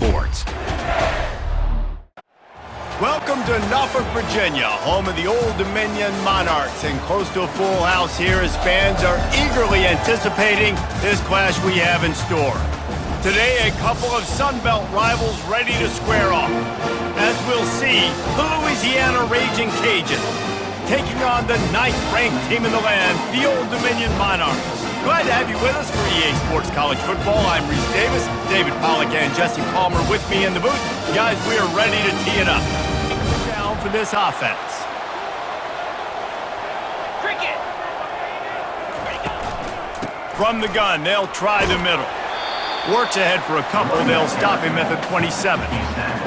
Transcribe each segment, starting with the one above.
Sports. Welcome to Norfolk, Virginia, home of the Old Dominion Monarchs, and close to a full house here as fans are eagerly anticipating this clash we have in store. Today, a couple of Sun Belt rivals ready to square off. As we'll see, the Louisiana Raging Cajuns taking on the 9th-ranked team in the land, the Old Dominion Monarchs. Glad to have you with us for EA Sports College Football. I'm Reese Davis, David Pollack and Jesse Palmer with me in the booth. Guys, we are ready to tee it up. Down for this offense. Cricket. From the gun, they'll try the middle. Works ahead for a couple, they'll stop him at the 27.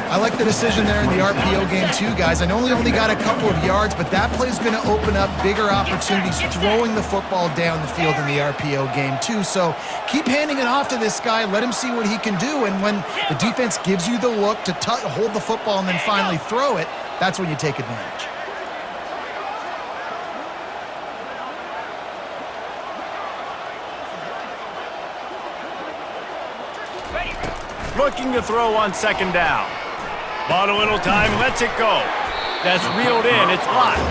I like the decision there in the RPO game too, guys. I know he only got a couple of yards, but that play's going to open up bigger opportunities throwing the football down the field in the RPO game too. So keep handing it off to this guy. Let him see what he can do. And when the defense gives you the look to hold the football and then finally throw it, that's when you take advantage. Looking to throw on second down. Bought a little time, lets it go. That's reeled in, it's blocked.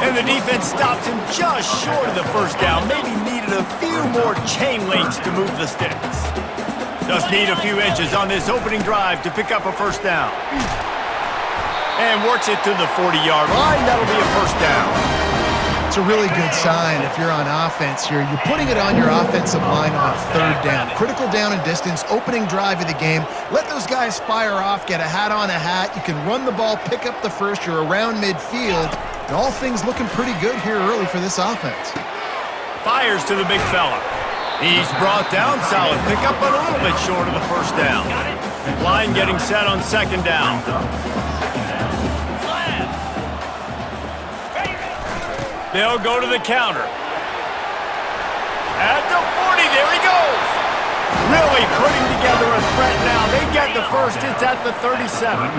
And the defense stops him just short of the first down. Maybe needed a few more chain links to move the sticks. Just need a few inches on this opening drive to pick up a first down. And works it to the 40-yard line. That'll be a first down. It's a really good sign if you're on offense here. You're putting it on your offensive line on third down. Critical down and distance, opening drive of the game. Let those guys fire off, get a hat on a hat. You can run the ball, pick up the first. You're around midfield. And all things looking pretty good here early for this offense. Fires to the big fella. He's brought down, solid pickup, but a little bit short of the first down. Line getting set on second down. They'll go to the counter. At the 40, there he goes. Really putting together a threat now. They get the first, it's at the 37.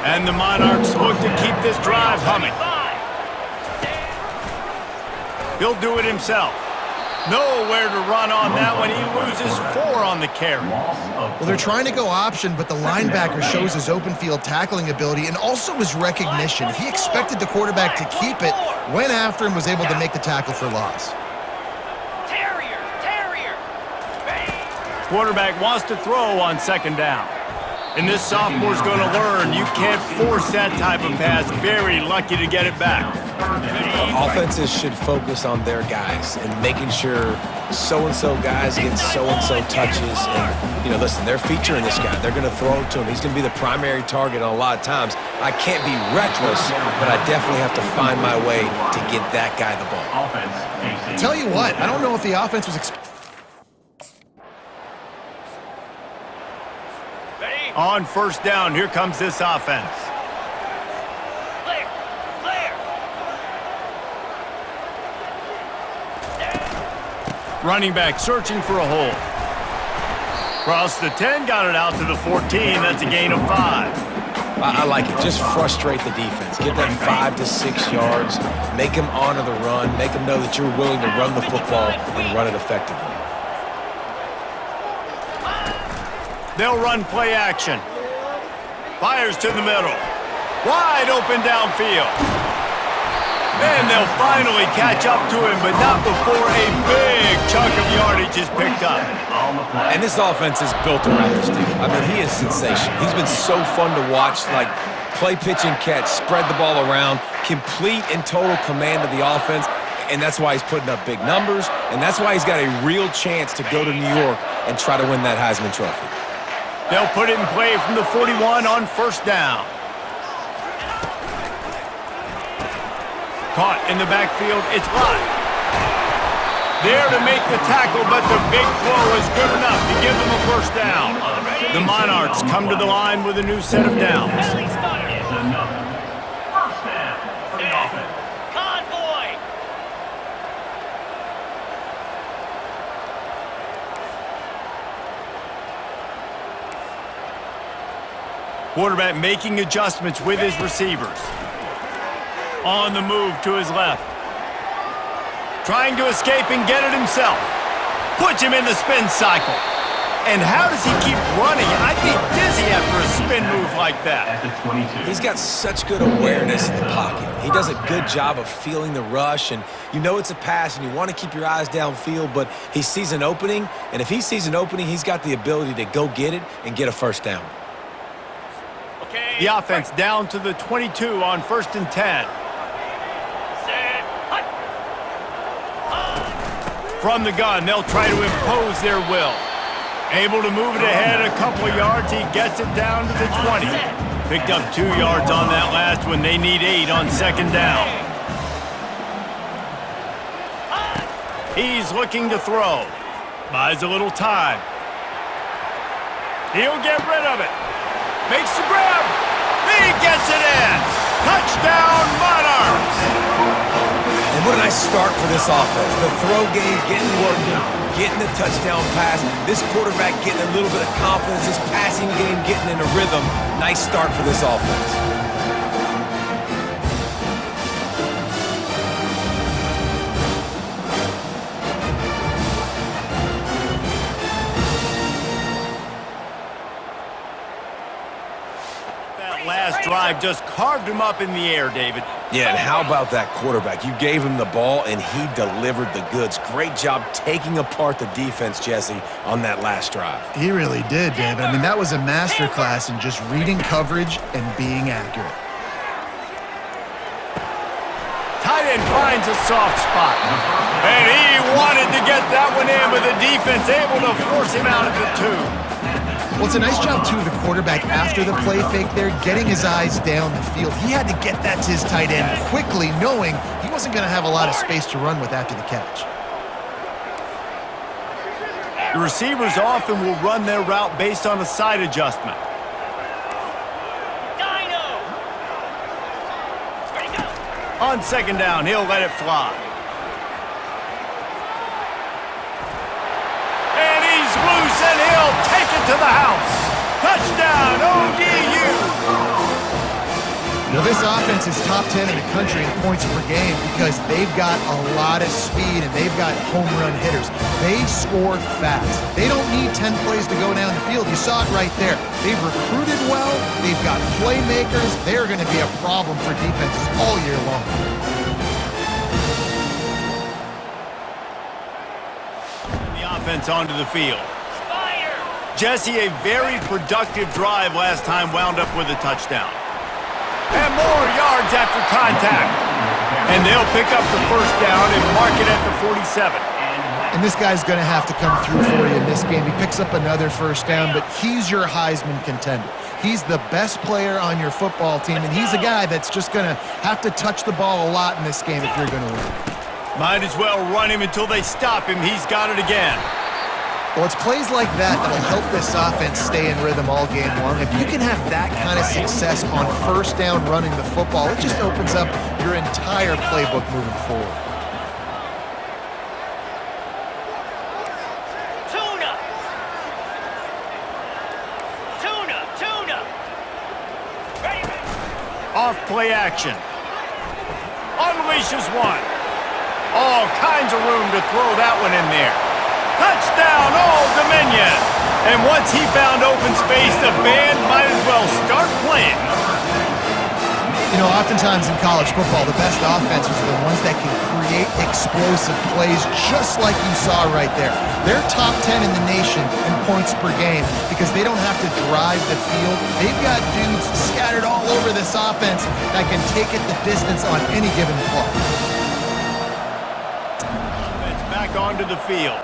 And the Monarchs look to keep this drive humming. He'll do it himself. Nowhere to run on that one. He loses 4 on the carry. Well, they're trying to go option, but the linebacker shows his open field tackling ability and also his recognition. He expected the quarterback to keep it, went after him, was able to make the tackle for loss. Terrier. Quarterback wants to throw on second down. And this sophomore's going to learn you can't force that type of pass. Very lucky to get it back. Offenses should focus on their guys and making sure so-and-so guys get so-and-so touches. And, listen, they're featuring this guy. They're going to throw it to him. He's going to be the primary target on a lot of times. I can't be reckless, but I definitely have to find my way to get that guy the ball. Tell you what, I don't know if the offense was On first down, here comes this offense. Clear. Running back searching for a hole. Cross the 10, got it out to the 14. That's a gain of 5. I like it. Just frustrate the defense. Get that 5 to 6 yards. Make them honor the run. Make them know that you're willing to run the football and run it effectively. They'll run play action. Fires to the middle. Wide open downfield. And they'll finally catch up to him, but not before a big chunk of yardage is picked up. And this offense is built around this dude. I mean, he is sensational. He's been so fun to watch, like play, pitch, and catch, spread the ball around, complete and total command of the offense, and that's why he's putting up big numbers, and that's why he's got a real chance to go to New York and try to win that Heisman Trophy. They'll put it in play from the 41 on first down. Caught in the backfield, it's blocked. There to make the tackle, but the big throw is good enough to give them a first down. The Monarchs come to the line with a new set of downs. Convoy. Quarterback making adjustments with his receivers. On the move to his left. Trying to escape and get it himself. Puts him in the spin cycle. And how does he keep running? I'd be dizzy after a spin move like that. He's got such good awareness in the pocket. He does a good job of feeling the rush, and you know it's a pass, and you want to keep your eyes downfield, but he sees an opening, and if he sees an opening, he's got the ability to go get it and get a first down. Okay. The offense down to the 22 on 1st and 10. Set. Hut. From the gun, they'll try to impose their will. Able to move it ahead a couple of yards. He gets it down to the 20. Picked up 2 yards on that last one. They need 8 on 2nd down. He's looking to throw. Buys a little time. He'll get rid of it. Makes the grab. He gets it in. Touchdown, Monarchs. And what a nice start for this offense. The throw game getting working, getting the touchdown pass. This quarterback getting a little bit of confidence. This passing game getting in a rhythm. Nice start for this offense. Last drive just carved him up in the air, David. Yeah, and how about that quarterback? You gave him the ball, and he delivered the goods. Great job taking apart the defense, Jesse, on that last drive. He really did, David. I mean, that was a masterclass in just reading coverage and being accurate. Tight end finds a soft spot. And he wanted to get that one in, but the defense able to force him out of the 2. Well, it's a nice job, too, of the quarterback after the play fake there, getting his eyes down the field. He had to get that to his tight end quickly, knowing he wasn't going to have a lot of space to run with after the catch. The receivers often will run their route based on a side adjustment. Dino. Ready, go. On 2nd down, he'll let it fly. And he's loose, and he'll take it to the house. Touchdown, ODU. Now, this offense is top 10 in the country in points per game because they've got a lot of speed and they've got home run hitters. They score fast. They don't need 10 plays to go down the field. You saw it right there. They've recruited well. They've got playmakers. They're going to be a problem for defenses all year long. Offense onto the field. Fire. Jesse, a very productive drive last time, wound up with a touchdown. And more yards after contact. And they'll pick up the 1st down and mark it at the 47. And this guy's going to have to come through for you in this game. He picks up another 1st down, but he's your Heisman contender. He's the best player on your football team, and he's a guy that's just going to have to touch the ball a lot in this game if you're going to win. Might as well run him until they stop him. He's got it again. Well, it's plays like that that'll help this offense stay in rhythm all game long. If you can have that kind of success on 1st down running the football, it just opens up your entire playbook moving forward. Tuna. Tuna. Ready. Off play action. Unleashes one. All kinds of room to throw that one in there. Touchdown, Old Dominion. And once he found open space, the band might as well start playing. You know, oftentimes in college football, the best offenses are the ones that can create explosive plays just like you saw right there. They're top 10 in the nation in points per game because they don't have to drive the field. They've got dudes scattered all over this offense that can take it the distance on any given play. Back onto the field.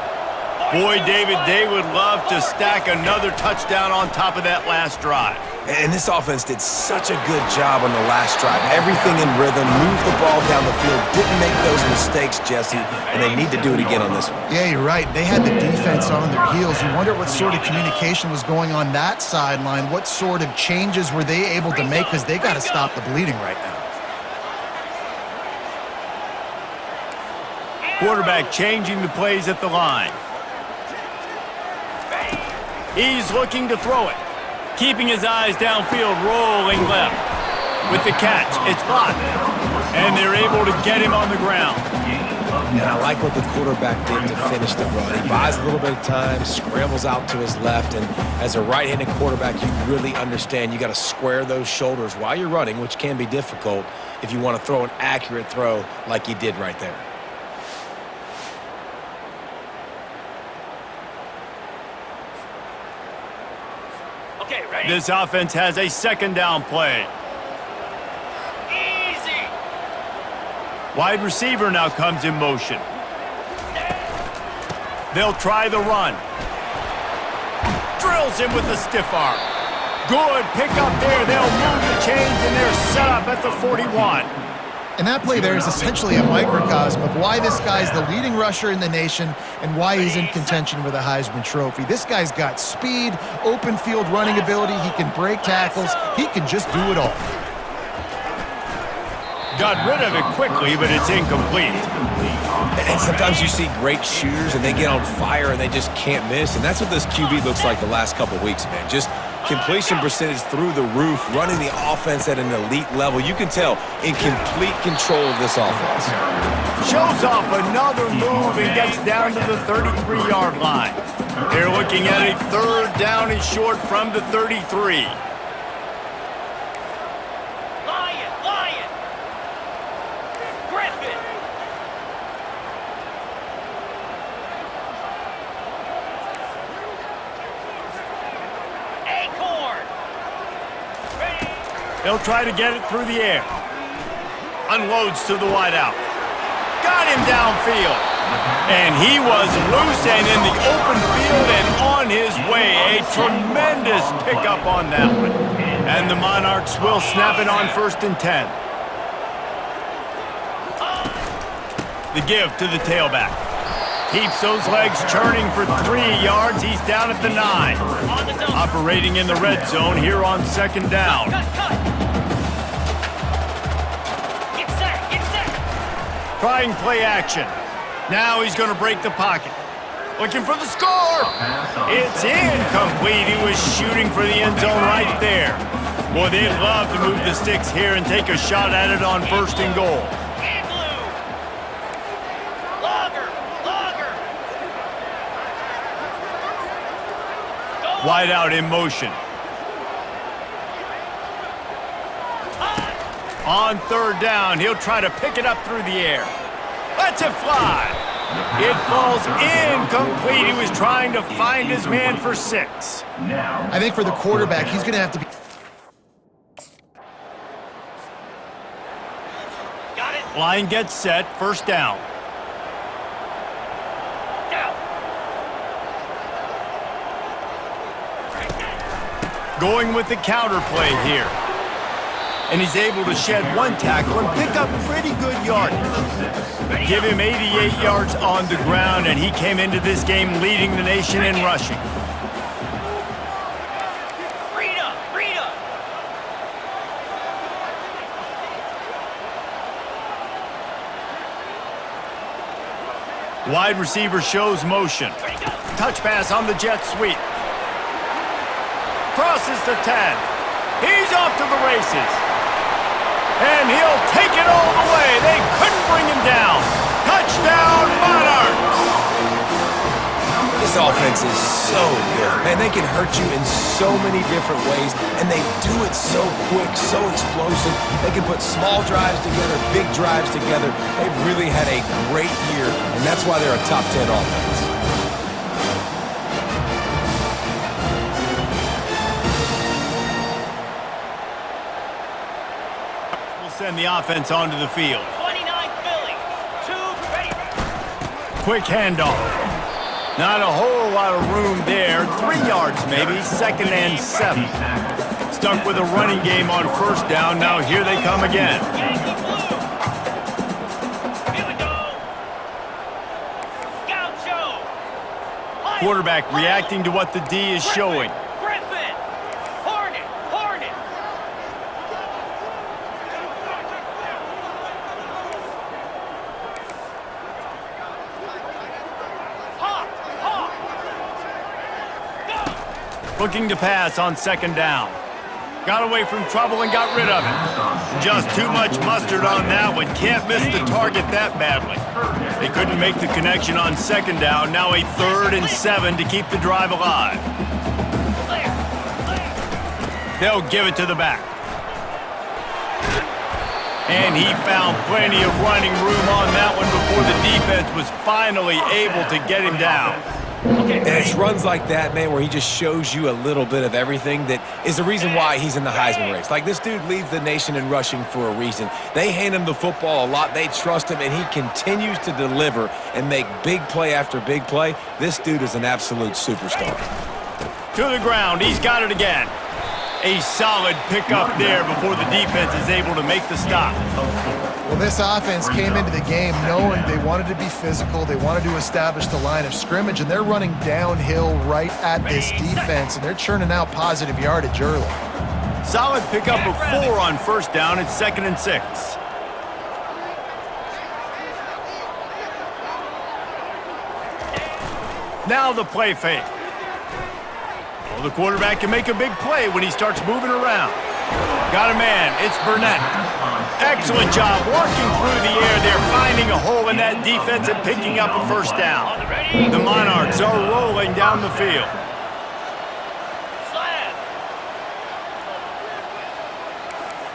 Boy, David, they would love to stack another touchdown on top of that last drive. And this offense did such a good job on the last drive. Everything in rhythm, moved the ball down the field, didn't make those mistakes, Jesse, and they need to do it again on this one. Yeah, you're right. They had the defense on their heels. You wonder what sort of communication was going on that sideline. What sort of changes were they able to make because they got to stop the bleeding right now. Quarterback changing the plays at the line. He's looking to throw it. Keeping his eyes downfield, rolling left. With the catch, it's blocked. And they're able to get him on the ground. And I like what the quarterback did to finish the run. He buys a little bit of time, scrambles out to his left, and as a right-handed quarterback, you really understand you got to square those shoulders while you're running, which can be difficult if you want to throw an accurate throw like he did right there. Okay, ready? This offense has a second down play. Easy. Wide receiver now comes in motion. They'll try the run. Drills him with a stiff arm. Good pickup there. They'll move the chains, and they're set up at the 41. And that play there is essentially a microcosm of why this guy's the leading rusher in the nation and why he's in contention for the Heisman Trophy. This guy's got speed, open field running ability. He can break tackles. He can just do it all. Got rid of it quickly, but it's incomplete. And sometimes you see great shooters, and they get on fire, and they just can't miss. And that's what this QB looks like the last couple weeks, man. Just completion percentage through the roof, running the offense at an elite level. You can tell in complete control of this offense. Shows off another move and gets down to the 33-yard line. They're looking at a third down and short from the 33. Lion. Griffin. Acorn. Ready? They'll try to get it through the air. Unloads to the wideout. Got him downfield. And he was loose and in the open field and on his way. A tremendous pickup on that one. And the Monarchs will snap it on 1st and 10. The give to the tailback. Keeps those legs churning for 3 yards. He's down at the 9. On the double. Operating in the red zone here on 2nd down. Cut. Get set. Trying play action. Now he's going to break the pocket. Looking for the score. It's incomplete. He was shooting for the end zone right there. Boy, they'd love to move the sticks here and take a shot at it on 1st and goal. And blue. Logger. Go. Wide out in motion. On 3rd down, he'll try to pick it up through the air. Lets it fly. It falls incomplete. He was trying to find his man for 6. I think for the quarterback, he's going to have to be... Got it. Line gets set, 1st down. Down. Going with the counter play here. And he's able to shed 1 tackle and pick up pretty good yardage. Give him 88 yards on the ground, and he came into this game leading the nation in rushing. Rita. Wide receiver shows motion. Ready, go. Touch pass on the jet sweep. Crosses the 10. He's off to the races. And he'll take it all the way. They couldn't bring him down. Touchdown, Monarchs! This offense is so good. Man, they can hurt you in so many different ways, and they do it so quick, so explosive. They can put small drives together, big drives together. They've really had a great year, and that's why they're a top 10 offense. Send the offense onto the field. 29 Philly. 2 ready. Quick handoff. Not a whole lot of room there. 3 yards maybe. 2nd and 7. Stuck with a running game on 1st down. Now here they come again. Yankee blue. Here we go. Gaucho. Quarterback reacting to what the D is showing. Griffin. Hornet. Hawk. Go. Looking to pass on 2nd down. Got away from trouble and got rid of it. Just too much mustard on that one. Can't miss the target that badly. They couldn't make the connection on second down. Now a 3rd and 7 to keep the drive alive. They'll give it to the back. And he found plenty of running room on that one before the defense was finally able to get him down. And it's runs like that, man, where he just shows you a little bit of everything that is the reason why he's in the Heisman race. Like, this dude leads the nation in rushing for a reason. They hand him the football a lot. They trust him, and he continues to deliver and make big play after big play. This dude is an absolute superstar. To the ground. He's got it again. A solid pickup there before the defense is able to make the stop. Well, this offense came into the game knowing they wanted to be physical, they wanted to establish the line of scrimmage, and they're running downhill right at this defense, and they're churning out positive yardage early. Solid pickup of 4 on first down. It's 2nd and 6. Now the play fake. Well, the quarterback can make a big play when he starts moving around. Got a man. It's Burnett. Excellent job working through the air there, finding a hole in that defense and picking up a first down. The Monarchs are rolling down the field. Slam.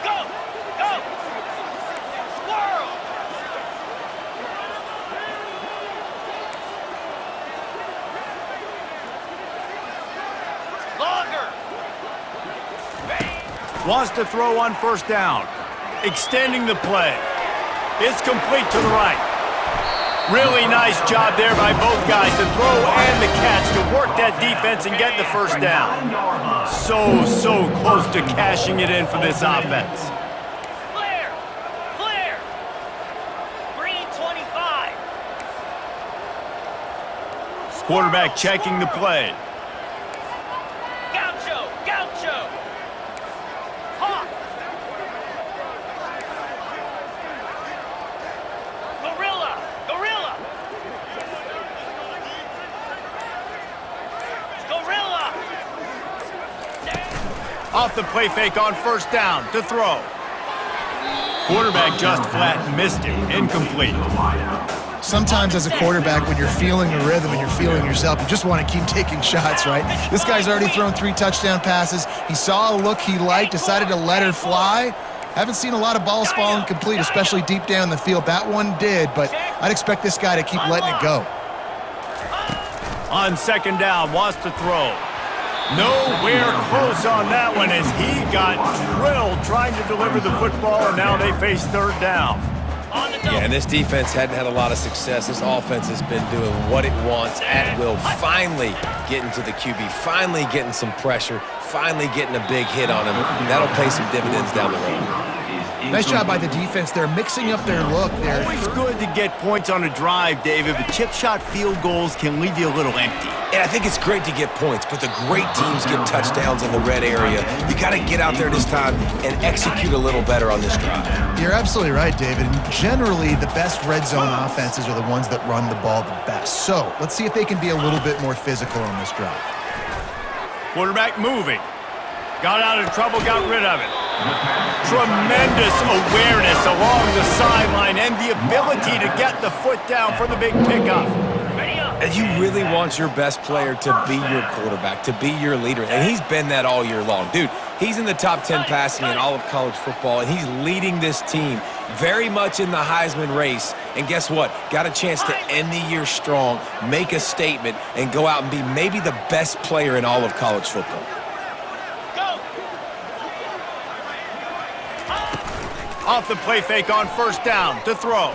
Go. Go. Squirrel. Longer. Wants to throw on first down. Extending the play. It's complete to the right. Really nice job there by both guys to throw and the catch to work that defense and get the first down. So close to cashing it in for this offense. Clear. Clear. Green 25. Quarterback checking the play. Gaucho. Gaucho. Hawk. Gorilla. Gorilla. Gorilla. Off the play fake on first down to throw. Quarterback just flat missed it. Incomplete. Sometimes as a quarterback, when you're feeling the rhythm and you're feeling yourself, you just want to keep taking shots, right? This guy's already thrown 3 touchdown passes. He saw a look he liked, decided to let her fly. Haven't seen a lot of balls falling complete, especially deep down the field. That one did, but I'd expect this guy to keep letting it go. On second down, wants to throw. Nowhere close on that one as he got drilled trying to deliver the football, and now they face third down. On the Yeah, and this defense hadn't had a lot of success. This offense has been doing what it wants at will. Finally getting to the QB, finally getting some pressure, finally getting a big hit on him. That'll pay some dividends down the road. Nice job by the defense. They're mixing up their look. Always good to get points on a drive, David, but chip shot field goals can leave you a little empty. And I think it's great to get points, but the great teams get touchdowns in the red area. You got to get out there this time and execute a little better on this drive. You're absolutely right, David. And generally, the best red zone offenses are the ones that run the ball the best. So let's see if they can be a little bit more physical on this drive. Quarterback moving. Got out of trouble, got rid of it. Tremendous awareness along the sideline and the ability to get the foot down for the big pickup. Ready up. And you really want your best player to be your quarterback, to be your leader. And he's been that all year long. Dude, he's in the top 10 passing in all of college football, and he's leading this team very much in the Heisman race. And guess what? Got a chance to end the year strong, make a statement, and go out and be maybe the best player in all of college football. Go. Off the play fake on first down to throw.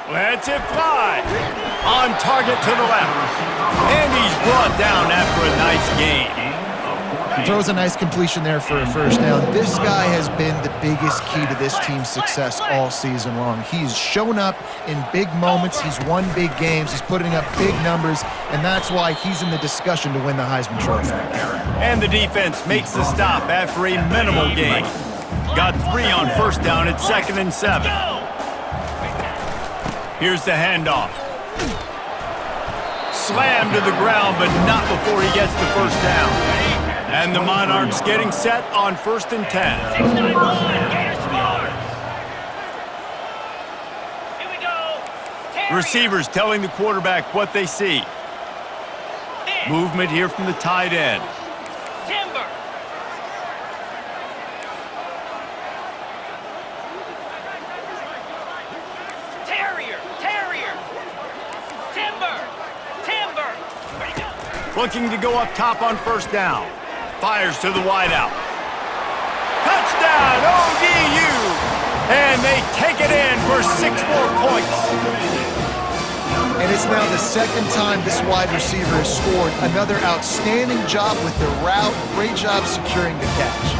Lets it fly. On target to the left. And he's brought down after a nice gain. Throws a nice completion there for a first down. This guy has been the biggest key to this team's success all season long. He's shown up in big moments. He's won big games. He's putting up big numbers, and that's why he's in the discussion to win the Heisman Trophy. And the defense makes the stop after a minimal gain. Got 3 on first down at 2nd and 7. Here's the handoff. Slammed to the ground, but not before he gets the first down. And the Monarchs getting set on 1st and 10. 691. Gator squad. Receivers telling the quarterback what they see. Movement here from the tight end. Timber. Terrier. Timber. Ready to go. Looking to go up top on first down. Fires to the wideout. Touchdown, ODU! And they take it in for 6 more points. And it's now the second time this wide receiver has scored. Another outstanding job with the route. Great job securing the catch.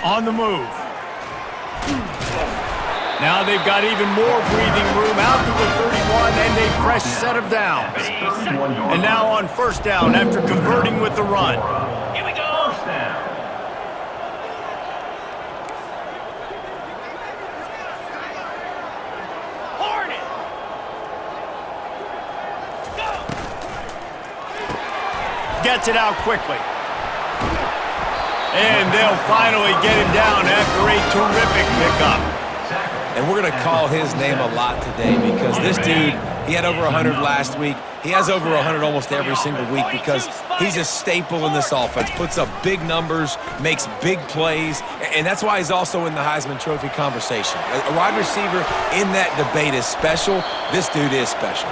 On the move. Now they've got even more breathing room out to the 31 and a fresh set of downs. And now on first down after converting with the run. Here we go. Hornet. Go. Gets it out quickly. And they'll finally get him down after a terrific pickup. And we're going to call his name a lot today because this dude, he had over 100 last week. He has over 100 almost every single week because he's a staple in this offense. Puts up big numbers, makes big plays, and that's why he's also in the Heisman Trophy conversation. A wide receiver in that debate is special. This dude is special.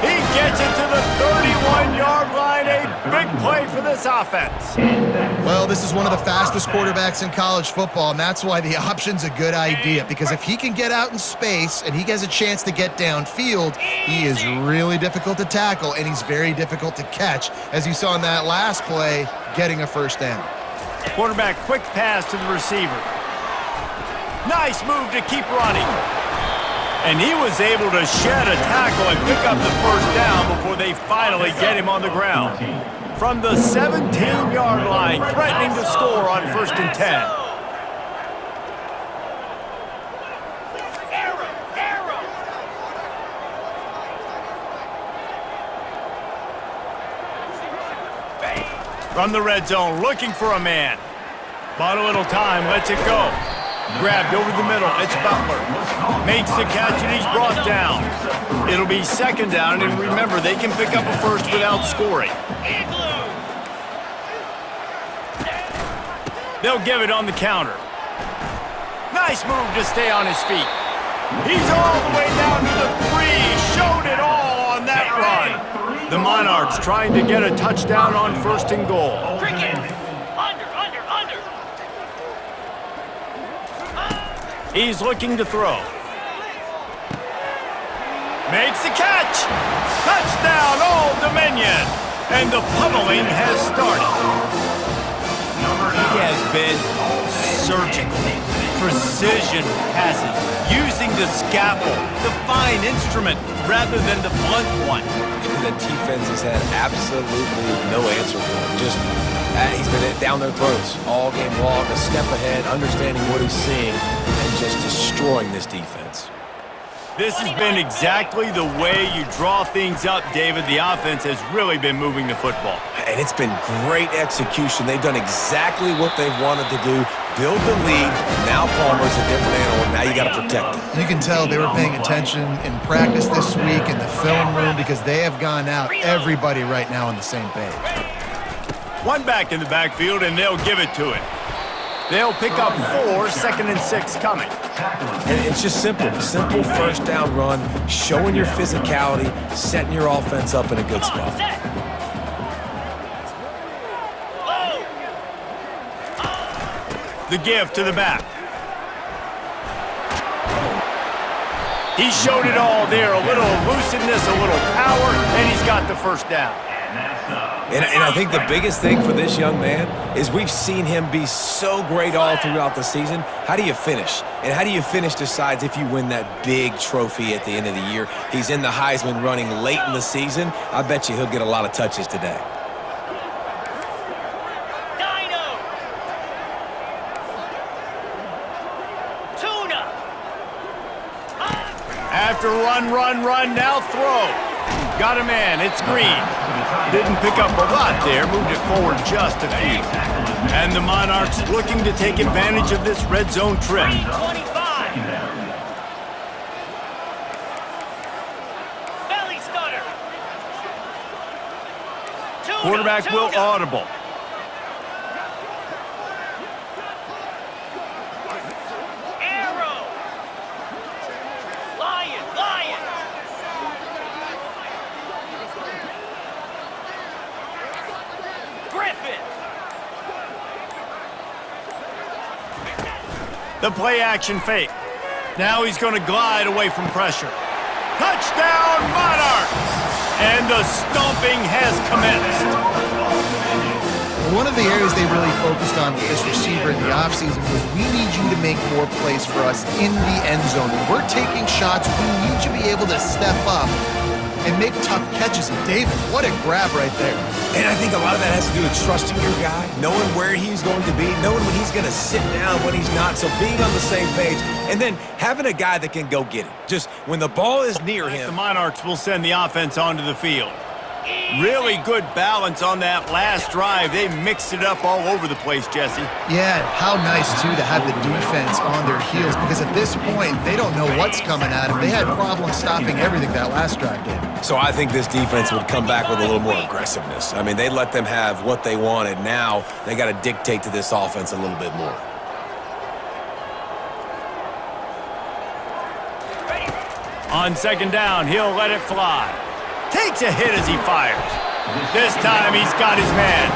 He gets it to the 31-yard line. A big play for this offense. Well, this is one of the fastest quarterbacks in college football, and that's why the option's a good idea, because if he can get out in space and he has a chance to get downfield, he is really difficult to tackle, and he's very difficult to catch, as you saw in that last play, getting a first down. Quarterback quick pass to the receiver. Nice move to keep running. And he was able to shed a tackle and pick up the first down before they finally get him on the ground. From the 17-yard line, threatening to score on 1st and 10. From the red zone, looking for a man. Bought a little time, lets it go. Grabbed over the middle, it's Butler. Makes the catch and he's brought down. It'll be 2nd down, and remember, they can pick up a first without scoring. They'll give it on the counter. Nice move to stay on his feet. He's all the way down to the 3. Showed it all on that run. The Monarchs trying to get a touchdown on 1st and goal. Under. He's looking to throw. Makes the catch. Touchdown, Old Dominion. And the pummeling has started. He has been surgical. Precision passes. Using the scalpel, the fine instrument, rather than the blunt one. The defense has had absolutely no answer for him. Just, he's been down their throats all game long, a step ahead, understanding what he's seeing, and just destroying this defense. This has been exactly the way you draw things up, David. The offense has really been moving the football. And it's been great execution. They've done exactly what they've wanted to do. Build the lead. Now Palmer's a different animal. Now you got to protect him. You can tell they were paying attention in practice this week in the film room because they have gone out, everybody right now on the same page. One back in the backfield, and they'll give it to him. They'll pick up 4, 2nd and 6 coming. And it's just simple. Simple first down run, showing your physicality, setting your offense up in a good spot. The give to the back. He showed it all there. A little elusiveness, a little power, and he's got the first down. And I think the biggest thing for this young man is we've seen him be so great all throughout the season. How do you finish? And how do you finish decides if you win that big trophy at the end of the year. He's in the Heisman running late in the season. I bet you he'll get a lot of touches today. Dino. Tuna. after run, now throw. Got a man, it's Green. Didn't pick up a lot there, moved it forward just a few. And the Monarchs looking to take advantage of this red zone trip. 25. Belly stutter. Quarterback will audible. Arrow. Lion. Griffin. The play action fake. Now he's going to glide away from pressure. Touchdown, Monarchs! And the stomping has commenced. One of the areas they really focused on with this receiver in the offseason was we need you to make more plays for us in the end zone. When we're taking shots, we need you to be able to step up and make tough catches. And David, what a grab right there. And I think a lot of that has to do with trusting your guy, knowing where he's going to be, knowing when he's going to sit down, when he's not. So being on the same page, and then having a guy that can go get it. Just when the ball is near him. The Monarchs will send the offense onto the field. Really good balance on that last drive. They mixed it up all over the place, Jesse. Yeah, how nice, too, to have the defense on their heels, because at this point, they don't know what's coming at them. They had problems stopping everything that last drive did. So I think this defense would come back with a little more aggressiveness. I mean, they let them have what they wanted. Now they got to dictate to this offense a little bit more. On second down, he'll let it fly. Takes a hit as he fires. This time he's got his man.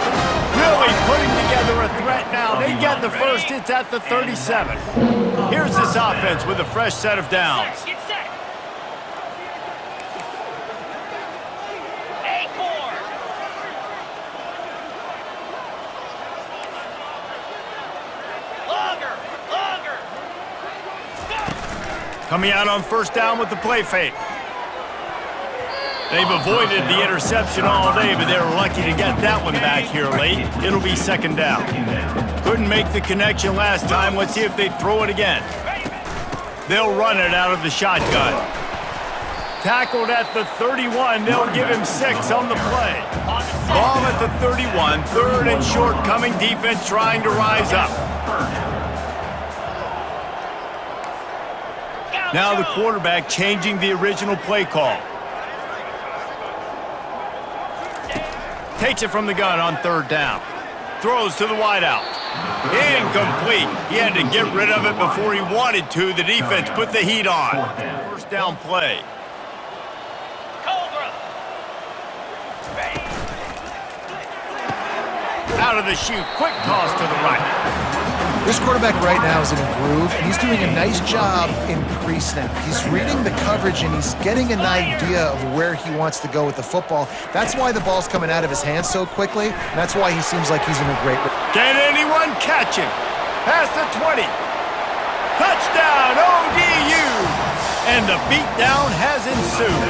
Really putting together a threat now. They get the first. It's at the 37. Here's this offense with a fresh set of downs. Get set. Acorn. Longer. Go. Coming out on first down with the play fake. They've avoided the interception all day, but they're lucky to get that one back here late. It'll be second down. Couldn't make the connection last time. Let's see if they throw it again. They'll run it out of the shotgun. Tackled at the 31. They'll give him 6 on the play. Ball at the 31. Third and short coming. Defense trying to rise up. Now the quarterback changing the original play call. Takes it from the gun on third down. Throws to the wideout. Incomplete. He had to get rid of it before he wanted to. The defense put the heat on. First down play. Cobra. Out of the chute. Quick toss to the right. This quarterback right now is in a groove, and he's doing a nice job in pre-snap. He's reading the coverage, and he's getting an idea of where he wants to go with the football. That's why the ball's coming out of his hands so quickly, and that's why he seems like he's in a great... Can anyone catch him? Past the 20. Touchdown, ODU! And the beatdown has ensued.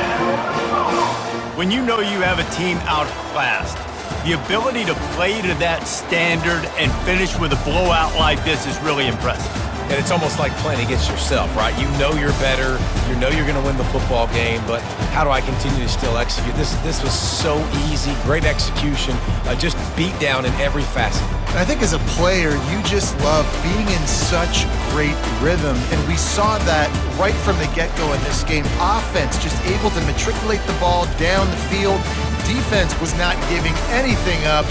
When you know you have a team outclassed, the ability to play to that standard and finish with a blowout like this is really impressive. And it's almost like playing against yourself, right? You know you're better. You know you're going to win the football game, but how do I continue to still execute? This was so easy. Great execution. Just beat down in every facet. And I think as a player, you just love being in such great rhythm. And we saw that right from the get-go in this game. Offense just able to matriculate the ball down the field. Defense was not giving anything up.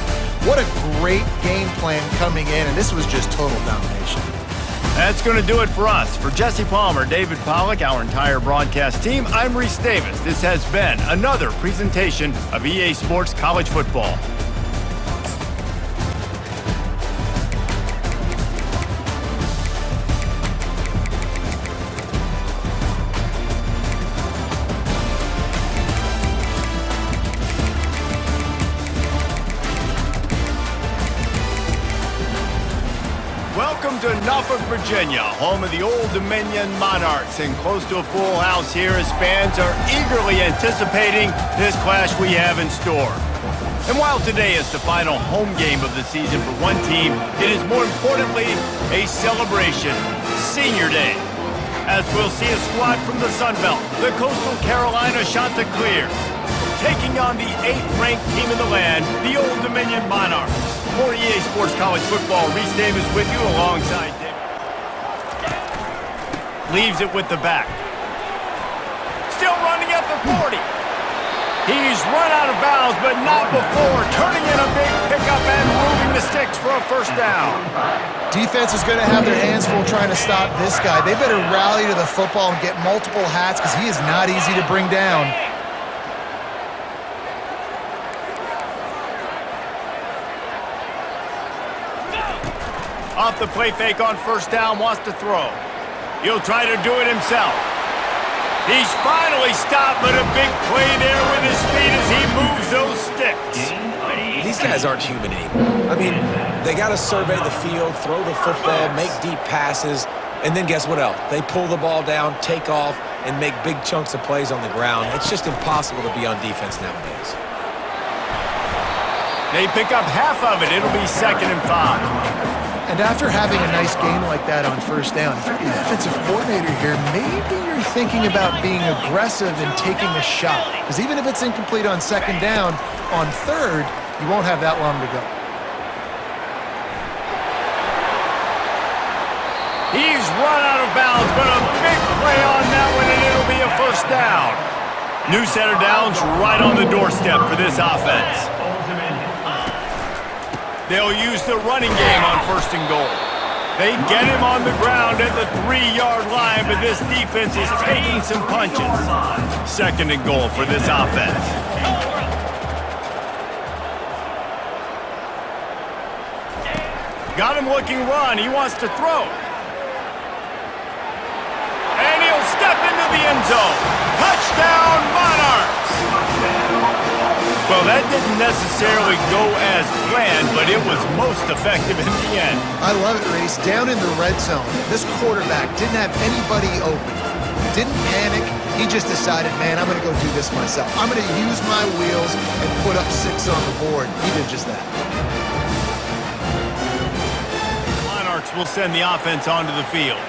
What a great game plan coming in, and this was just total domination. That's going to do it for us. For Jesse Palmer, David Pollack, our entire broadcast team, I'm Reese Davis. This has been another presentation of EA Sports College Football. Welcome to Norfolk, Virginia, home of the Old Dominion Monarchs, and close to a full house here as fans are eagerly anticipating this clash we have in store. And while today is the final home game of the season for one team, it is more importantly a celebration, Senior Day. as we'll see a squad from the Sun Belt, the Coastal Carolina Chanticleers, taking on the 8th-ranked team in the land, the Old Dominion Monarchs. For EA Sports College Football, Reese Davis with you alongside David. Leaves it with the back. Still running at the 40. He's run out of bounds, but not before turning in a big pickup and moving the sticks for a first down. Defense is going to have their hands full trying to stop this guy. They better rally to the football and get multiple hats because he is not easy to bring down. Off the play fake on first down, wants to throw. He'll try to do it himself. He's finally stopped, but a big play there with his feet as he moves those sticks. These guys aren't human anymore. I mean, they got to survey the field, throw the football, make deep passes, and then guess what else? They pull the ball down, take off, and make big chunks of plays on the ground. It's just impossible to be on defense nowadays. They pick up half of it. It'll be 2nd and 5. And after having a nice game like that on first down, if you're the offensive coordinator here, maybe you're thinking about being aggressive and taking a shot. Because even if it's incomplete on 2nd down, on 3rd, you won't have that long to go. He's run out of bounds, but a big play on that one, and it'll be a first down. New set of downs right on the doorstep for this offense. They'll use the running game on 1st and goal. They get him on the ground at the 3-yard line, but this defense is taking some punches. 2nd and goal for this offense. Got him looking run. He wants to throw. And he'll step into the end zone. Touchdown, Monarchs! Well, that didn't necessarily go as planned, but it was most effective in the end. I love it, Reese. Down in the red zone, this quarterback didn't have anybody open. Didn't panic. He just decided, man, I'm going to go do this myself. I'm going to use my wheels and put up 6 on the board. He did just that. Monarchs will send the offense onto the field.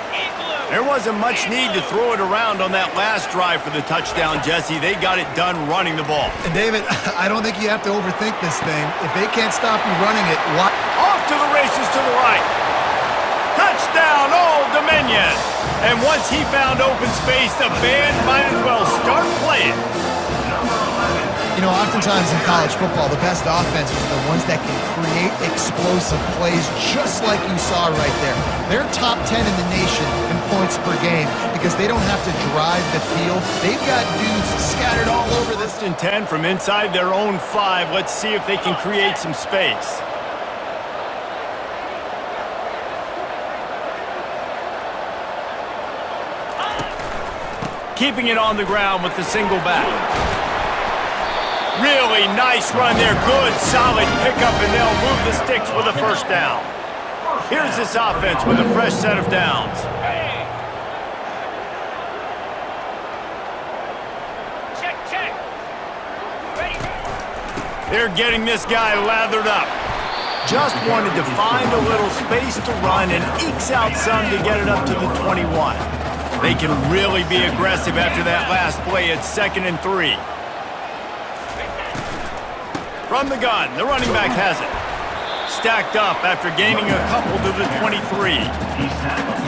There wasn't much need to throw it around on that last drive for the touchdown, Jesse. They got it done running the ball. And David, I don't think you have to overthink this thing. If they can't stop you running it, why? Off to the races to the right. Touchdown, Old Dominion. And once he found open space, the band might as well start playing. You know, oftentimes in college football, the best offenses are the ones that can create explosive plays just like you saw right there. They're top 10 in the nation in points per game because they don't have to drive the field. They've got dudes scattered all over this. 1st and 10 from inside their own 5. Let's see if they can create some space. Keeping it on the ground with the single back. Really nice run there. Good, solid pickup, and they'll move the sticks with a first down. Here's this offense with a fresh set of downs. Check. Ready. They're getting this guy lathered up. Just wanted to find a little space to run and ekes out some to get it up to the 21. They can really be aggressive after that last play. It's 2nd and 3. From the gun, the running back has it. Stacked up after gaining a couple to the 23.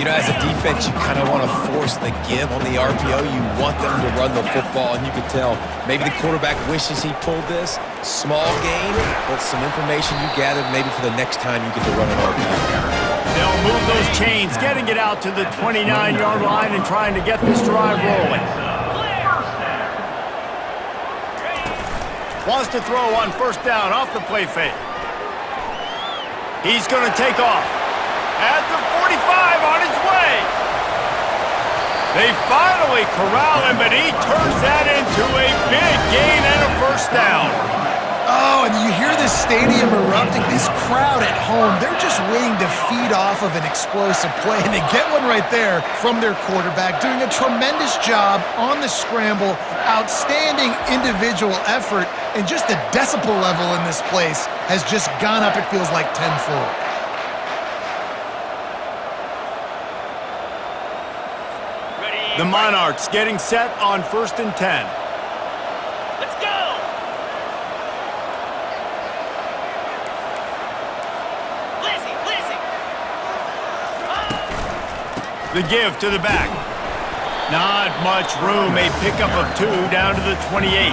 You know, as a defense, you kind of want to force the give on the RPO. You want them to run the football, and you can tell maybe the quarterback wishes he pulled this. Small gain, but some information you gathered maybe for the next time you get to run an RPO. They'll move those chains, getting it out to the 29-yard line and trying to get this drive rolling. Wants to throw on first down off the play fake. He's going to take off. At the 45 on his way. They finally corral him, but he turns that into a big gain and a first down. Oh, and you hear this stadium erupting. This crowd at home, they're just waiting to feed off of an explosive play, and they get one right there from their quarterback, doing a tremendous job on the scramble, outstanding individual effort, and just the decibel level in this place has just gone up, it feels like, tenfold. The Monarchs getting set on 1st and 10. Let's go! The give to the back. Not much room. A pickup of 2 down to the 28. You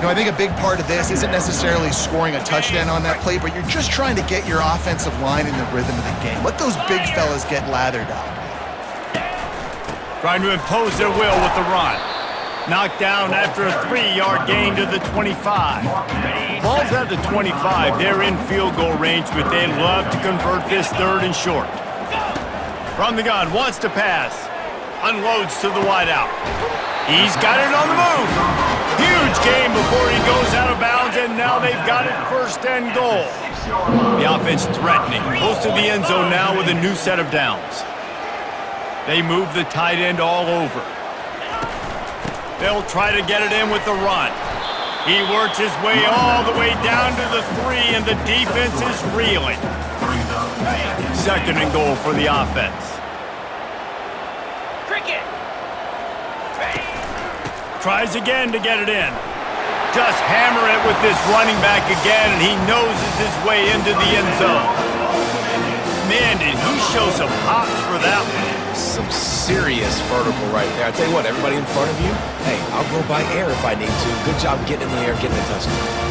know, I think a big part of this isn't necessarily scoring a touchdown on that play, but you're just trying to get your offensive line in the rhythm of the game. Let those big fellas get lathered up. Trying to impose their will with the run. Knocked down after a 3-yard gain to the 25. Ball's at the 25. They're in field goal range, but they'd love to convert this 3rd and short. From the gun, wants to pass. Unloads to the wideout. He's got it on the move. Huge gain before he goes out of bounds, and now they've got it 1st and goal. The offense threatening. Close to the end zone now with a new set of downs. They move the tight end all over. They'll try to get it in with the run. He works his way all the way down to the 3, and the defense is reeling. 2nd and goal for the offense. Cricket! Tries again to get it in. Just hammer it with this running back again, and he noses his way into the end zone. Man, did he show some hops for that one. Some serious vertical right there. I tell you what, everybody in front of you, hey, I'll go by air if I need to. Good job getting in the air, getting a touchdown.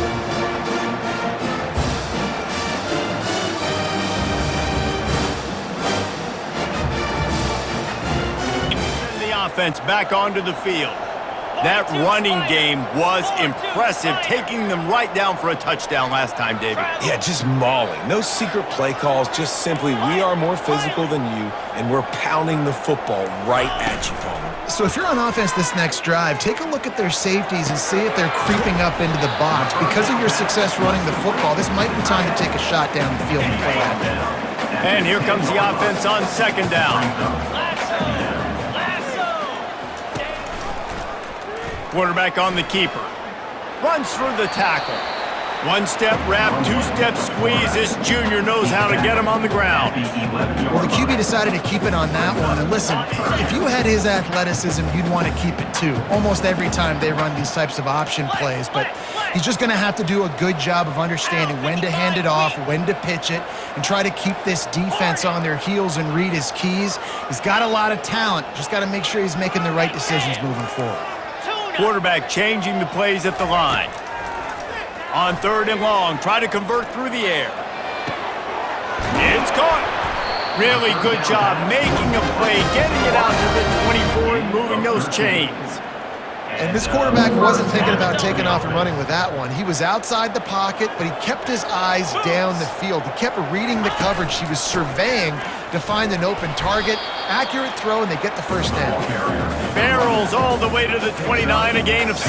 Offense back onto the field. That running game was impressive, taking them right down for a touchdown last time, David. Yeah, just mauling. No secret play calls, just simply we are more physical than you, and we're pounding the football right at you, Palmer. So if you're on offense this next drive, take a look at their safeties and see if they're creeping up into the box. Because of your success running the football, this might be time to take a shot down the field and play that. And here comes the offense on 2nd down. Quarterback on the keeper. Runs through the tackle. 1-step wrap, 2-step squeeze. This junior knows how to get him on the ground. Well, the QB decided to keep it on that one. And listen, if you had his athleticism, you'd want to keep it too. Almost every time they run these types of option plays. But he's just going to have to do a good job of understanding when to hand it off, when to pitch it, and try to keep this defense on their heels and read his keys. He's got a lot of talent. Just got to make sure he's making the right decisions moving forward. Quarterback changing the plays at the line. On 3rd and long, try to convert through the air. It's caught. Really good job making a play, getting it out to the 24 and moving those chains. And this quarterback wasn't thinking about taking off and running with that one. He was outside the pocket, but he kept his eyes down the field. He kept reading the coverage. He was surveying to find an open target. Accurate throw, and they get the 1st down. Barrels all the way to the 29, a gain of 6.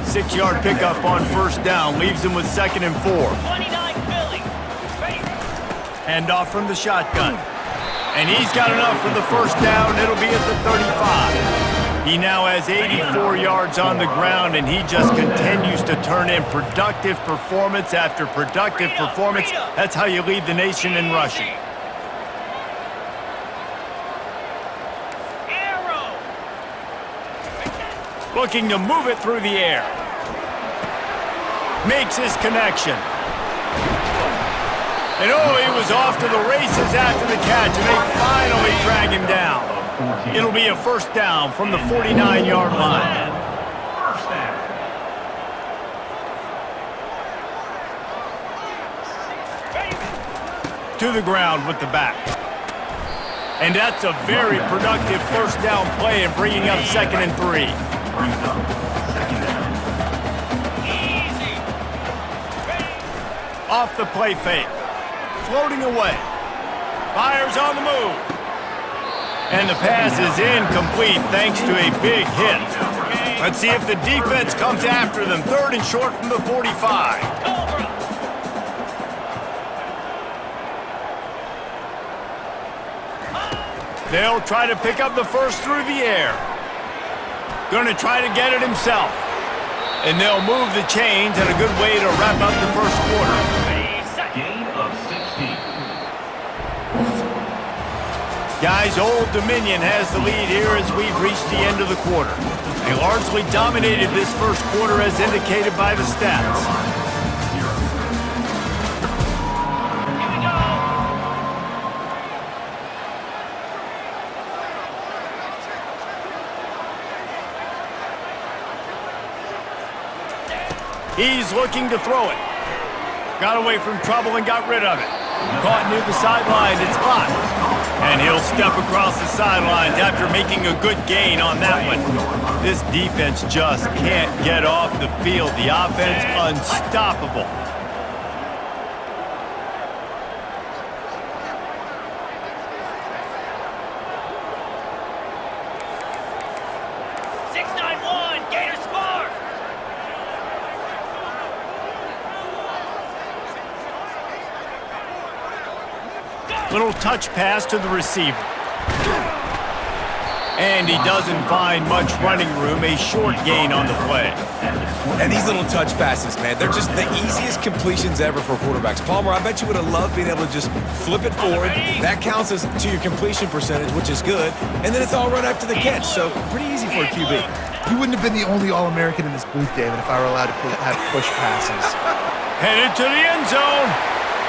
6-yard pickup on 1st down, leaves him with 2nd and 4. 29 Philly. Hand off from the shotgun. And he's got enough for the 1st down. It'll be at the 35. He now has 84 yards on the ground, and he just continues to turn in productive performance after productive performance. That's how you lead the nation in rushing. Looking to move it through the air. Makes his connection. And oh, he was off to the races after the catch, and they finally drag him down. It'll be a 1st down from the 49-yard line. To the ground with the back. And that's a very productive 1st down play and bringing up 2nd and 3. Off the play fake. Floating away. Fires on the move. And the pass is incomplete thanks to a big hit. Let's see if the defense comes after them. 3rd and short from the 45. They'll try to pick up the 1st through the air. Gonna try to get it himself. And they'll move the chains, and a good way to wrap up the 1st quarter. Gain of 16. Guys, Old Dominion has the lead here as we've reached the end of the quarter. They largely dominated this first quarter as indicated by the stats. He's looking to throw it. Got away from trouble and got rid of it. Caught near the sideline. It's hot. And he'll step across the sidelines after making a good gain on that one. This defense just can't get off the field. The offense unstoppable. Little touch pass to the receiver. And he doesn't find much running room, a short gain on the play. And these little touch passes, man, they're just the easiest completions ever for quarterbacks. Palmer, I bet you would have loved being able to just flip it forward. That counts as to your completion percentage, which is good. And then it's all right after the catch, so pretty easy for a QB. You wouldn't have been the only All-American in this booth, David, if I were allowed to have push passes. Headed to the end zone.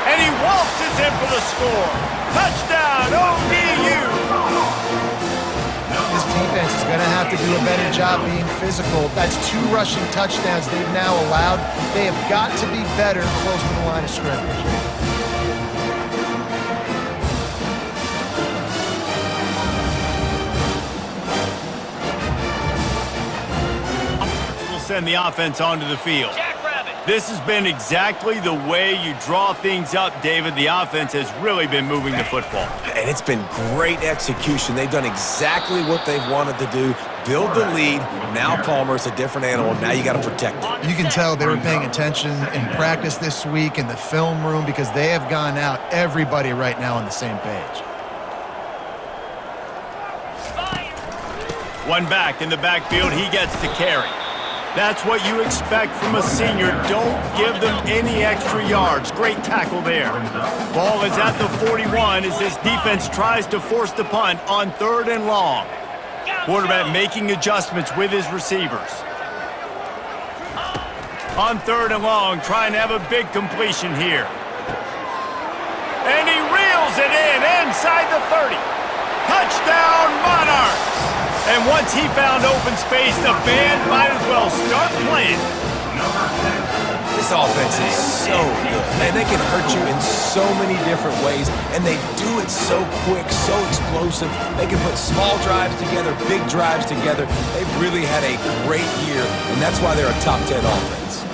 And he waltzes in for the score. Touchdown, ODU! This defense is going to have to do a better job being physical. That's 2 rushing touchdowns they've now allowed. They have got to be better close to the line of scrimmage. We'll send the offense onto the field. This has been exactly the way you draw things up, David. The offense has really been moving the football. And it's been great execution. They've done exactly what they've wanted to do. Build the lead. Now Palmer's a different animal. Now you got to protect it. You can tell they were paying attention in practice this week in the film room because they have gone out, everybody right now on the same page. One back in the backfield. He gets to carry. That's what you expect from a senior. Don't give them any extra yards. Great tackle there. Ball is at the 41 as this defense tries to force the punt on 3rd and long. Quarterback making adjustments with his receivers. On 3rd and long, trying to have a big completion here. And he reels it in inside the 30. Touchdown, Monarchs! And once he found open space, the band might as well start playing. This offense is so good. Man, they can hurt you in so many different ways, and they do it so quick, so explosive. They can put small drives together, big drives together. They've really had a great year, and that's why they're a top 10 offense.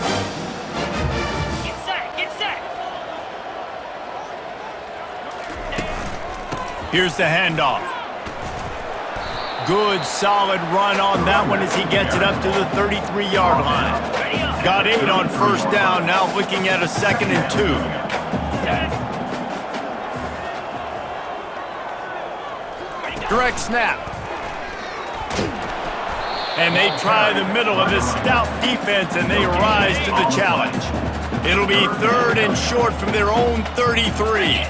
Get set, get set. Here's the handoff. Good, solid run on that one as he gets it up to the 33-yard line. Got 8 on 1st down, now looking at a 2nd and 2. Direct snap. And they try the middle of this stout defense, and they rise to the challenge. It'll be 3rd and short from their own 33.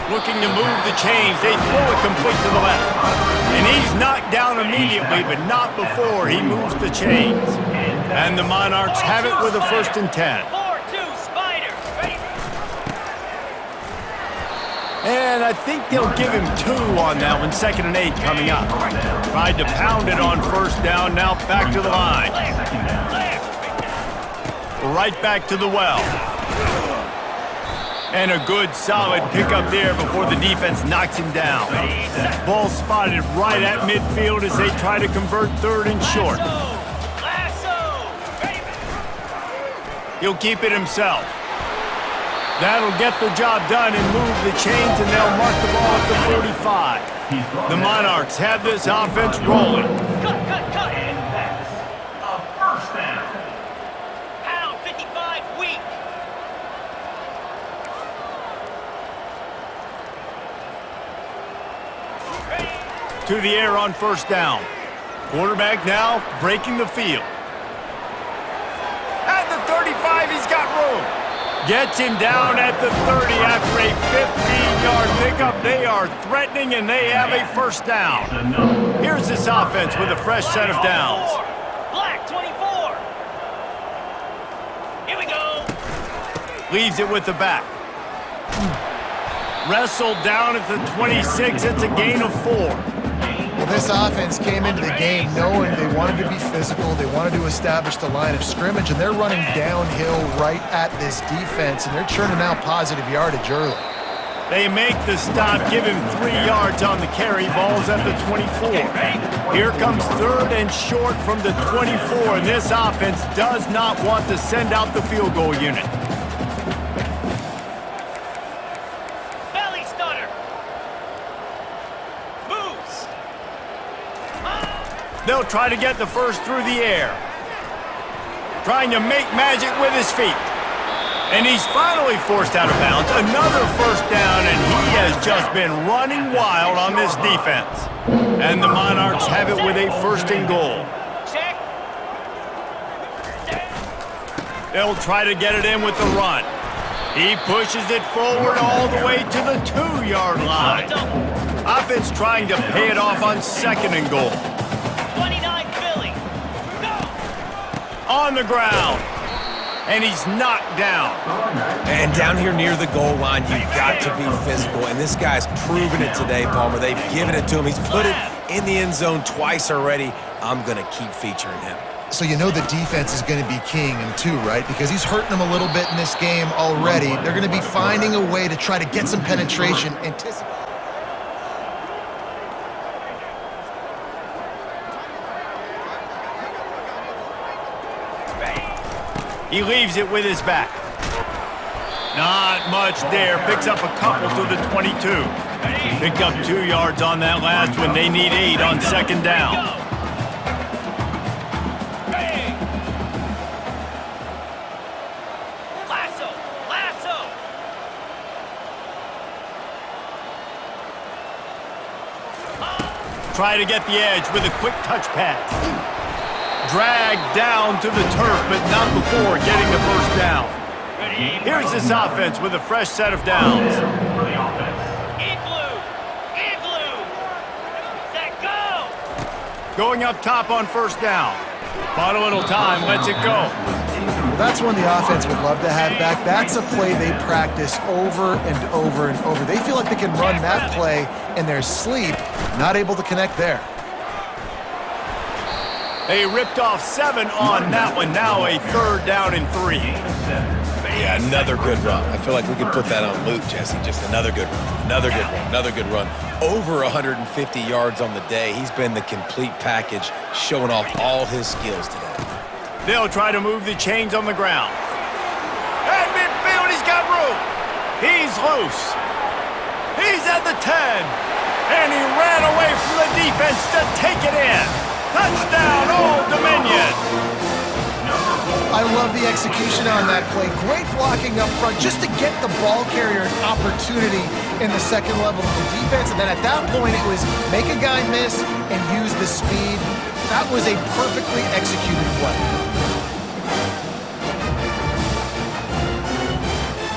Looking to move the chains. They throw it complete to the left. And he's knocked down immediately, but not before he moves the chains. And the Monarchs have it with a 1st and 10. 4-2, Spider. Ready? And I think they'll give him 2 on that one. 2nd and 8 coming up. Tried to pound it on 1st down, now back to the line. Right back to the well. And a good, solid pickup there before the defense knocks him down. Ball spotted right at midfield as they try to convert 3rd and short. He'll keep it himself. That'll get the job done and move the chains, and they'll mark the ball at the 45. The Monarchs have this offense rolling. Cut. And that's a 1st down. Pound 55 weak. To the air on 1st down. Quarterback now breaking the field. At the 35, he's got room. Gets him down at the 30 after a 15-yard pickup. They are threatening, and they have a first down. Here's this offense with a fresh set of downs. Black 24. Here we go. Leaves it with the back. Wrestled down at the 26. It's a gain of 4. Well, this offense came into the game knowing they wanted to be physical, they wanted to establish the line of scrimmage, and they're running downhill right at this defense, and they're churning out positive yardage early. They make the stop, give him 3 yards on the carry. Ball's at the 24. Here comes 3rd and short from the 24, and this offense does not want to send out the field goal unit. Belly stunner. Moves. They'll try to get the first through the air. Trying to make magic with his feet. And he's finally forced out of bounds. Another first down, and he has just been running wild on this defense. And the Monarchs have it with a 1st and goal. Check. They'll try to get it in with the run. He pushes it forward all the way to the 2-yard line. Offense trying to pay it off on 2nd and goal. 29 Philly. Go. On the ground. And he's knocked down. And down here near the goal line, you've got to be physical. And this guy's proven it today, Palmer. They've given it to him. He's put it in the end zone twice already. I'm going to keep featuring him. So you know the defense is going to be keying him too, right? Because he's hurting them a little bit in this game already. They're going to be finding a way to try to get some penetration. He leaves it with his back. Not much there. Picks up a couple to the 22. Picked up 2 yards on that last one. They need 8 on 2nd down. Lasso. Lasso. Try to get the edge with a quick touch pass. Dragged down to the turf, but not before getting the first down. Here's this offense with a fresh set of downs. Igloo. Igloo. Set go. Going up top on 1st down. Bought a little time, lets it go. Well, that's one the offense would love to have back. That's a play they practice over and over and over. They feel like they can run that play in their sleep, not able to connect there. They ripped off 7 on that one. Now a 3rd down and 3. Yeah, another good run. I feel like we could put that on loop, Jesse. Just another good run, another good run, another good run. Over 150 yards on the day. He's been the complete package, showing off all his skills today. They'll try to move the chains on the ground. At midfield, he's got room. He's loose. He's at the 10. And he ran away from the defense to take it in. Touchdown, Old Dominion. I love the execution on that play. Great blocking up front just to get the ball carrier an opportunity in the 2nd level of the defense. And then at that point, it was make a guy miss and use the speed. That was a perfectly executed play.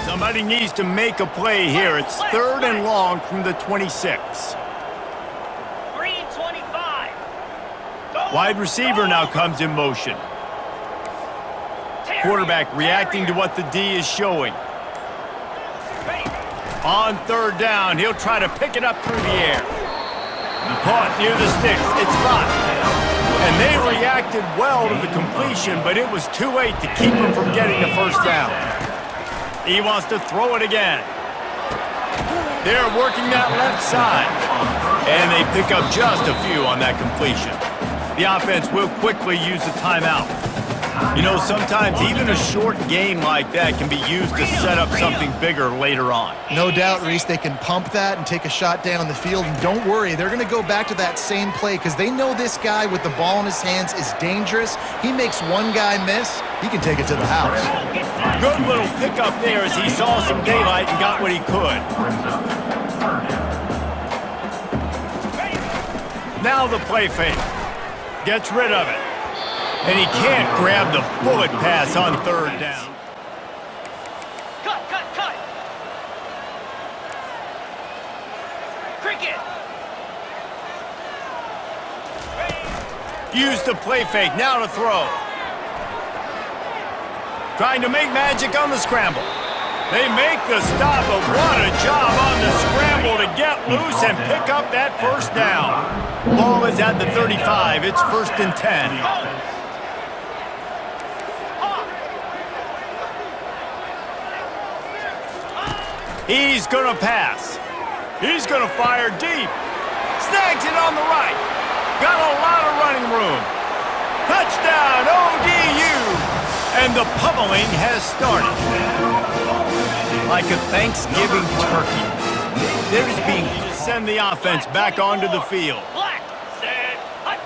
Somebody needs to make a play here. It's 3rd and long from the 26. Green 25. Wide receiver now comes in motion. Quarterback reacting to what the D is showing. On 3rd down, he'll try to pick it up through the air. Caught near the sticks. It's blocked. And they reacted well to the completion, but it was too late to keep him from getting the first down. He wants to throw it again. They're working that left side. And they pick up just a few on that completion. The offense will quickly use the timeout. You know, sometimes even a short gain like that can be used to set up something bigger later on. No doubt, Reese, they can pump that and take a shot down the field. And don't worry, they're going to go back to that same play because they know this guy with the ball in his hands is dangerous. He makes one guy miss, he can take it to the house. Good little pickup there as he saw some daylight and got what he could. Now the play fake. Gets rid of it. And he can't grab the bullet pass on third down. Cut, cut, cut. Cricket. Use the play fake, now to throw. Trying to make magic on the scramble. They make the stop, but what a job on the scramble to get loose and pick up that first down. Ball is at the 35. It's 1st and 10. He's going to pass. He's going to fire deep. Snags it on the right. Got a lot of running room. Touchdown, ODU. And the pummeling has started. Like a Thanksgiving turkey. They're just being to send the offense back onto the field. Black, set, hut.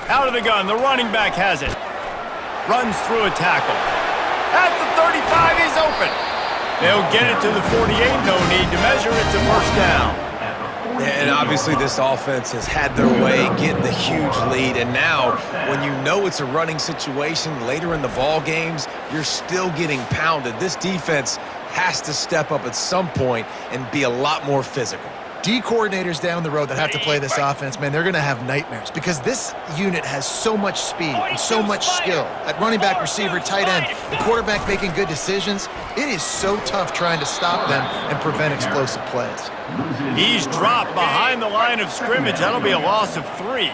Out of the gun, the running back has it. Runs through a tackle. At the 35, he's open. They'll get it to the 48, no need to measure. It's a first down. And obviously this offense has had their way, getting the huge lead. And now, when you know it's a running situation later in the ball games, you're still getting pounded. This defense has to step up at some point and be a lot more physical. D coordinators down the road that have to play this offense, man, they're going to have nightmares because this unit has so much speed and so much skill. At running back, receiver, tight end, the quarterback making good decisions. It is so tough trying to stop them and prevent explosive plays. He's dropped behind the line of scrimmage. That'll be a loss of 3.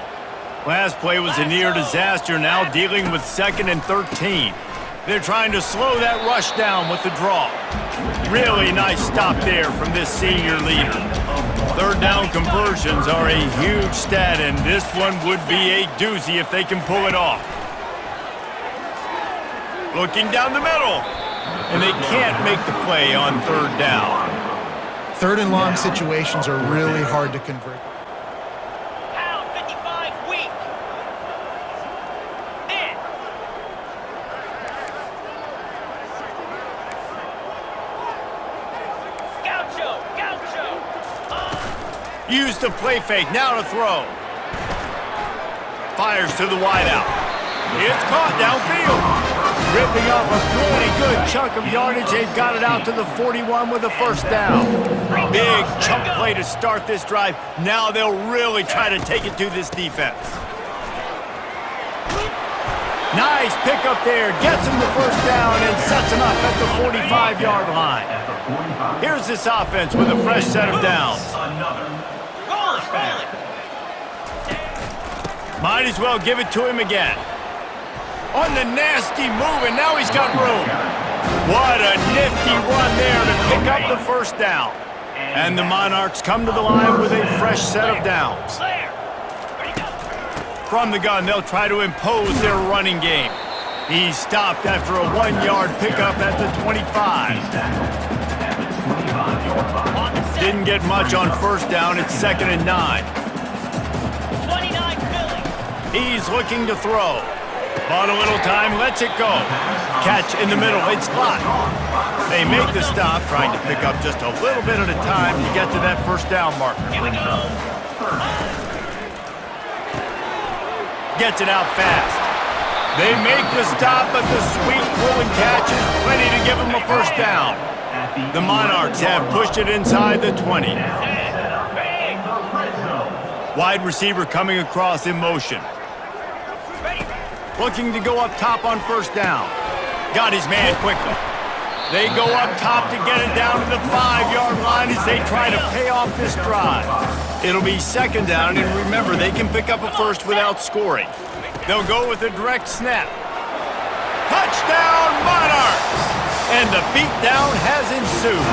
Last play was a near disaster, now dealing with 2nd and 13. They're trying to slow that rush down with the draw. Really nice stop there from this senior leader. Third down conversions are a huge stat, and this one would be a doozy if they can pull it off. Looking down the middle, and they can't make the play on third down. Third and long situations are really hard to convert. Pound 55 weak. In. Gaucho, gaucho. Use the play fake, now to throw. Fires to the wideout. It's caught downfield. Ripping off a pretty good chunk of yardage. They've got it out to the 41 with a first down. Big chunk play to start this drive. Now they'll really try to take it to this defense. Nice pickup there. Gets him the first down and sets him up at the 45-yard line. Here's this offense with a fresh set of downs. Roll it, roll it. Might as well give it to him again. On the nasty move, and now he's got room. What a nifty run there to pick up the first down. And the Monarchs come to the line with a fresh set of downs. Clear. Ready, go. From the gun, they'll try to impose their running game. He's stopped after a 1-yard pickup at the 25. Didn't get much on first down. It's 2nd and 9. 29 Philly. He's looking to throw. Bought a little time, lets it go. Catch in the middle, it's blocked. They make the stop, trying to pick up just a little bit at a time to get to that first down marker. Here we go. Gets it out fast. They make the stop, but the sweet pulling catch is plenty to give them a first down. The Monarchs have pushed it inside the 20. Wide receiver coming across in motion. Looking to go up top on first down. Got his man quickly. They go up top to get it down to the 5-yard line as they try to pay off this drive. It'll be 2nd down, and remember, they can pick up a first without scoring. They'll go with a direct snap. Touchdown, Monarchs! And the beatdown has ensued.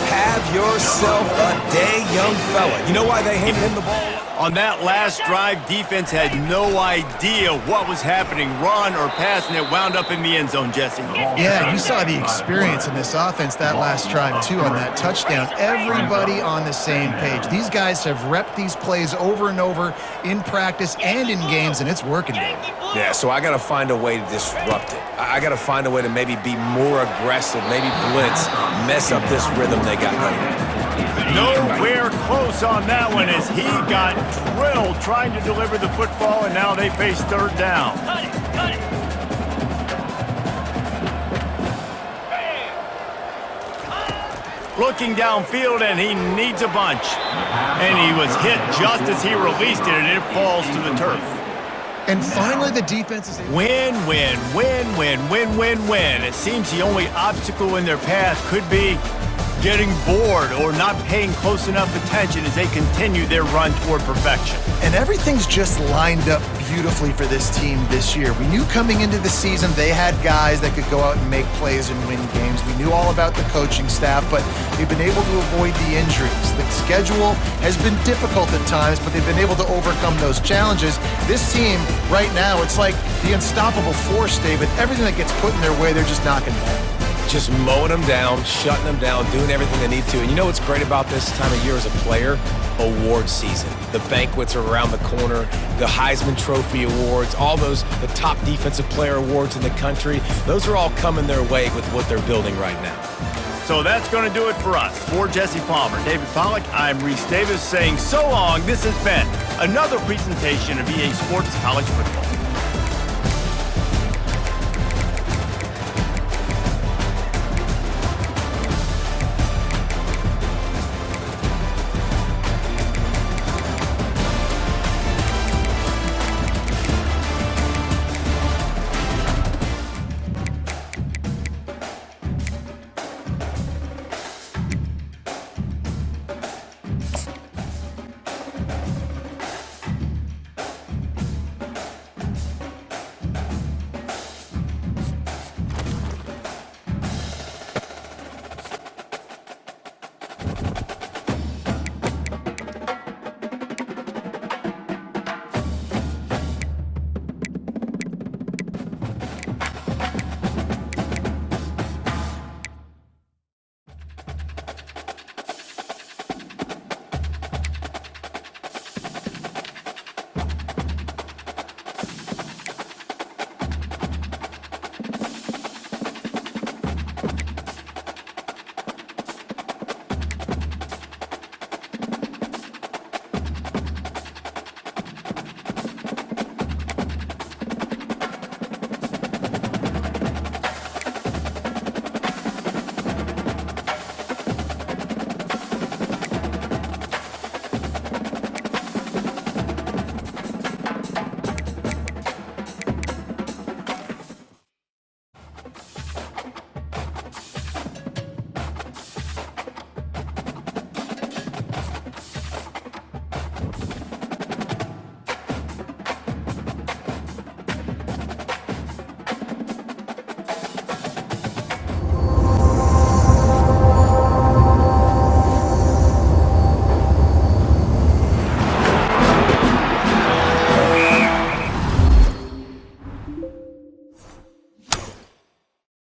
Have yourself a day, young fella. You know why they handed him the ball? On that last drive, defense had no idea what was happening. Run or pass, and it wound up in the end zone, Jesse. Yeah, you saw the experience in this offense that last drive, too, on that touchdown. Everybody on the same page. These guys have repped these plays over and over in practice and in games, and it's working, baby. Yeah, so I got to find a way to disrupt it. I got to find a way to maybe be more aggressive, maybe blitz, mess up this rhythm they got going. Nowhere close on that one as he got drilled trying to deliver the football, and now they face third down. Cut it, cut it. Looking downfield, and he needs a bunch. And he was hit just as he released it, and it falls to the turf. And finally, the defense is able Win, win, win, win, win, win, win. It seems the only obstacle in their path could be getting bored or not paying close enough attention as they continue their run toward perfection. And everything's just lined up beautifully for this team this year. We knew coming into the season they had guys that could go out and make plays and win games. We knew all about the coaching staff, but they've been able to avoid the injuries. The schedule has been difficult at times, but they've been able to overcome those challenges. This team, right now, it's like the unstoppable force, David. Everything that gets put in their way, they're just knocking down. Just mowing them down, shutting them down, doing everything they need to. And you know what's great about this time of year as a player? Award season. The banquets are around the corner, the Heisman Trophy awards, all those, the top defensive player awards in the country. Those are all coming their way with what they're building right now. So that's going to do it for us. For Jesse Palmer, David Pollack, I'm Reese Davis saying so long. This has been another presentation of EA Sports College Football.